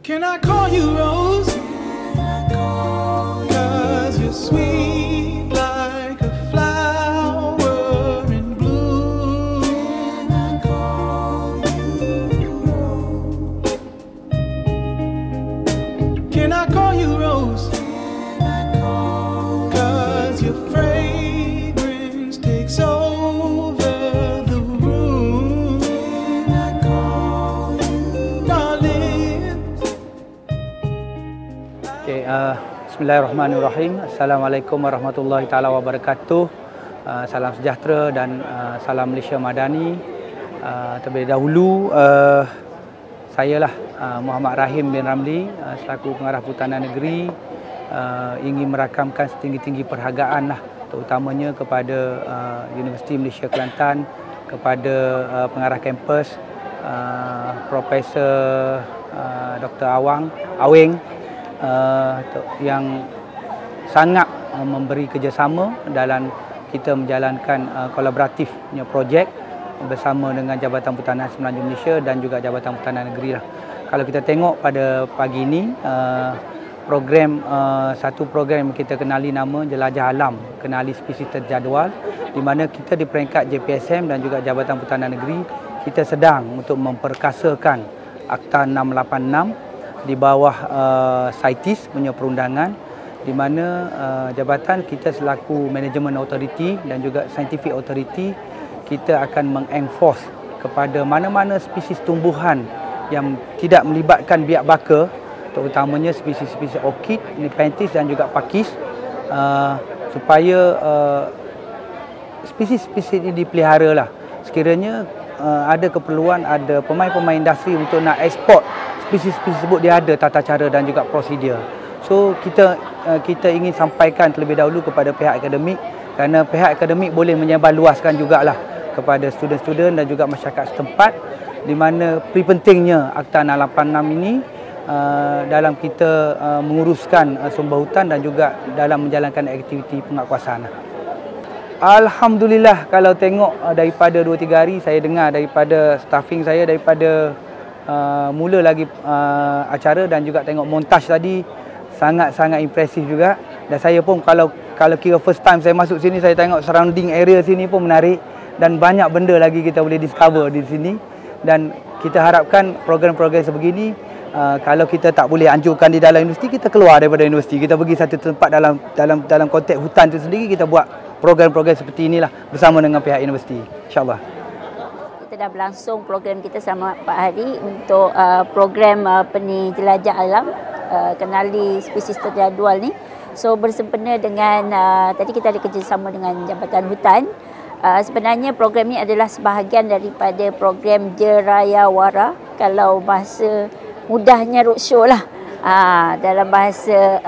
Can I call you Rose? 'Cause you're sweet like a flower in bloom. Can I call you Rose? Can I call you Rose? 'Cause your fragrance takes over the room. Can I call you darling? Okay, Bismillahirrahmanirrahim. Assalamualaikum warahmatullahi taala wabarakatuh. Salam sejahtera dan salam Malaysia Madani. Terlebih dahulu saya lah Muhammad Rahim bin Ramli selaku pengarah Perhutanan Negeri ingin merakamkan setinggi-tinggi perhargaan lah, terutamanya kepada Universiti Malaysia Kelantan, kepada pengarah kampus Profesor Dr. Aweng yang sangat memberi kerjasama dalam kita menjalankan kolaboratifnya projek bersama dengan Jabatan Perhutanan Semenanjung Malaysia dan juga Jabatan Perhutanan Negeri lah. Kalau kita tengok pada pagi ini, satu program yang kita kenali nama Jelajah Alam, Kenali Spesies Terjadual, di mana kita di peringkat JPSM dan juga Jabatan Perhutanan Negeri, kita sedang untuk memperkasakan Akta 686 di bawah CITES punya perundangan, di mana jabatan kita selaku Management Authority dan juga Scientific Authority, kita akan mengenforce kepada mana-mana spesies tumbuhan yang tidak melibatkan biak baka, terutamanya spesies-spesies orkid, nepenthes dan juga pakis, supaya spesies-spesies ini dipelihara lah. Sekiranya ada keperluan, ada pemain-pemain industri untuk nak ekspor spesies-spesies tersebut, dia ada tata cara dan juga prosedur. So kita ingin sampaikan terlebih dahulu kepada pihak akademik, kerana pihak akademik boleh menyebarluaskan jugalah kepada student-student dan juga masyarakat setempat, di mana pentingnya Akta 686 ini dalam kita menguruskan sumber hutan dan juga dalam menjalankan aktiviti penguatkuasaan. Alhamdulillah, kalau tengok daripada 2-3 hari saya dengar daripada staffing saya, daripada mula lagi acara dan juga tengok montaj tadi, sangat-sangat impresif juga. Dan saya pun kalau kira first time saya masuk sini, saya tengok surrounding area sini pun menarik dan banyak benda lagi kita boleh discover di sini. Dan kita harapkan program-program sebegini, kalau kita tak boleh anjurkan di dalam universiti, kita keluar daripada universiti, kita pergi satu tempat dalam konteks hutan itu sendiri, kita buat program-program seperti inilah bersama dengan pihak universiti, insya-Allah. Kita dah berlangsung program kita selama 4 hari untuk program jelajah alam, kenali spesies terjadual ni. So bersempena dengan tadi kita ada kerjasama dengan Jabatan Hutan. Sebenarnya program ni adalah sebahagian daripada program Jerayawara, kalau bahasa mudahnya roadshow lah, dalam bahasa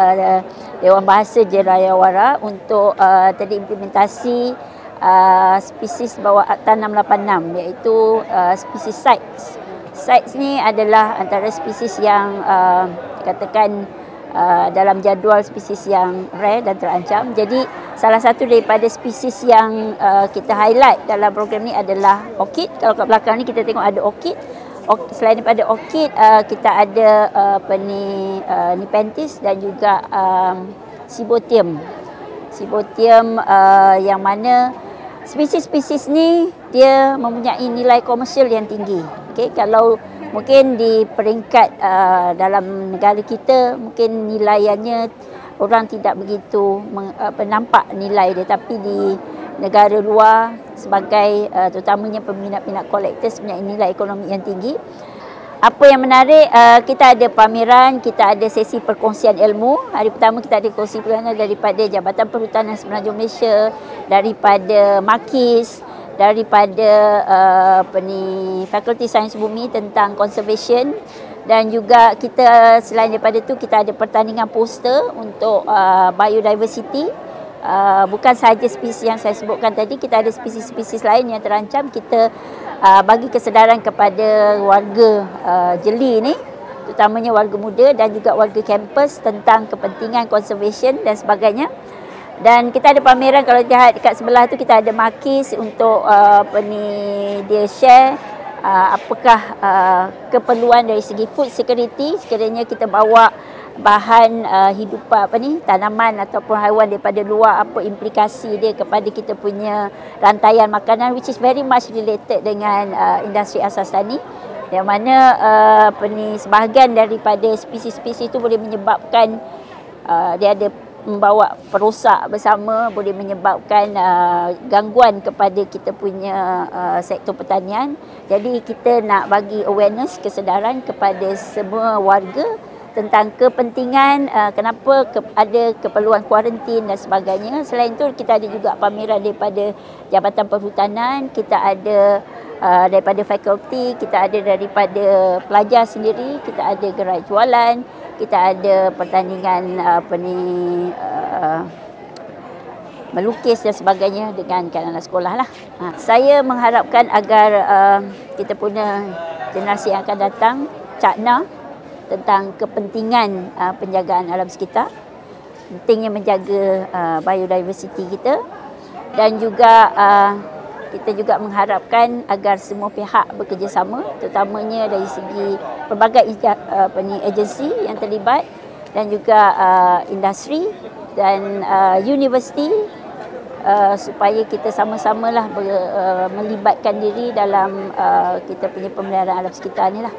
Dewan Bahasa Jerayawara, untuk tadi implementasi spesies bawah Akta 686, iaitu spesies CITES. CITES ni adalah antara spesies yang dikatakan dalam jadual spesies yang rare dan terancam. Jadi salah satu daripada spesies yang kita highlight dalam program ni adalah orkid. Kalau kat belakang ni kita tengok ada orkid. Selain daripada orkid, kita ada nepenthes dan juga Cibotium. Cibotium yang mana spesies-spesies ni dia mempunyai nilai komersial yang tinggi. Okay, kalau mungkin di peringkat dalam negara kita, mungkin nilaiannya orang tidak begitu nampak nilai dia, tapi di negara luar sebagai terutamanya peminat-minat collectors punya nilai ekonomi yang tinggi. Apa yang menarik, kita ada pameran, kita ada sesi perkongsian ilmu. Hari pertama kita ada kongsi perdana daripada Jabatan Perhutanan Semenanjung Malaysia, daripada MAKIS, daripada Fakulti Sains Bumi tentang conservation, dan juga kita selain daripada itu kita ada pertandingan poster untuk biodiversity. Bukan sahaja spesies yang saya sebutkan tadi, kita ada spesies-spesies lain yang terancam. Kita bagi kesedaran kepada warga jeli ni, terutamanya warga muda dan juga warga kampus, tentang kepentingan conservation dan sebagainya. Dan kita ada pameran, kalau lihat dekat sebelah tu kita ada MAKIS untuk dia share apakah keperluan dari segi food security sekiranya kita bawa bahan hidupan tanaman ataupun haiwan daripada luar, apa implikasi dia kepada kita punya rantaian makanan, which is very much related dengan industri asas tani, yang mana sebahagian daripada spesies-spesies itu boleh menyebabkan dia ada membawa perosak bersama, boleh menyebabkan gangguan kepada kita punya sektor pertanian. Jadi kita nak bagi awareness, kesedaran kepada semua warga tentang kepentingan kenapa ada keperluan kuarantin dan sebagainya. Selain itu kita ada juga pameran daripada Jabatan Perhutanan, kita ada daripada fakulti, kita ada daripada pelajar sendiri, kita ada gerai jualan, kita ada pertandingan melukis dan sebagainya dengan kanak-kanak sekolah lah. Saya mengharapkan agar kita punya generasi yang akan datang cakna tentang kepentingan penjagaan alam sekitar, pentingnya menjaga biodiversiti kita, dan juga kita juga mengharapkan agar semua pihak bekerjasama, terutamanya dari segi pelbagai agensi yang terlibat dan juga industri dan universiti, supaya kita sama-samalah melibatkan diri dalam kita punya pemeliharaan alam sekitar ni lah.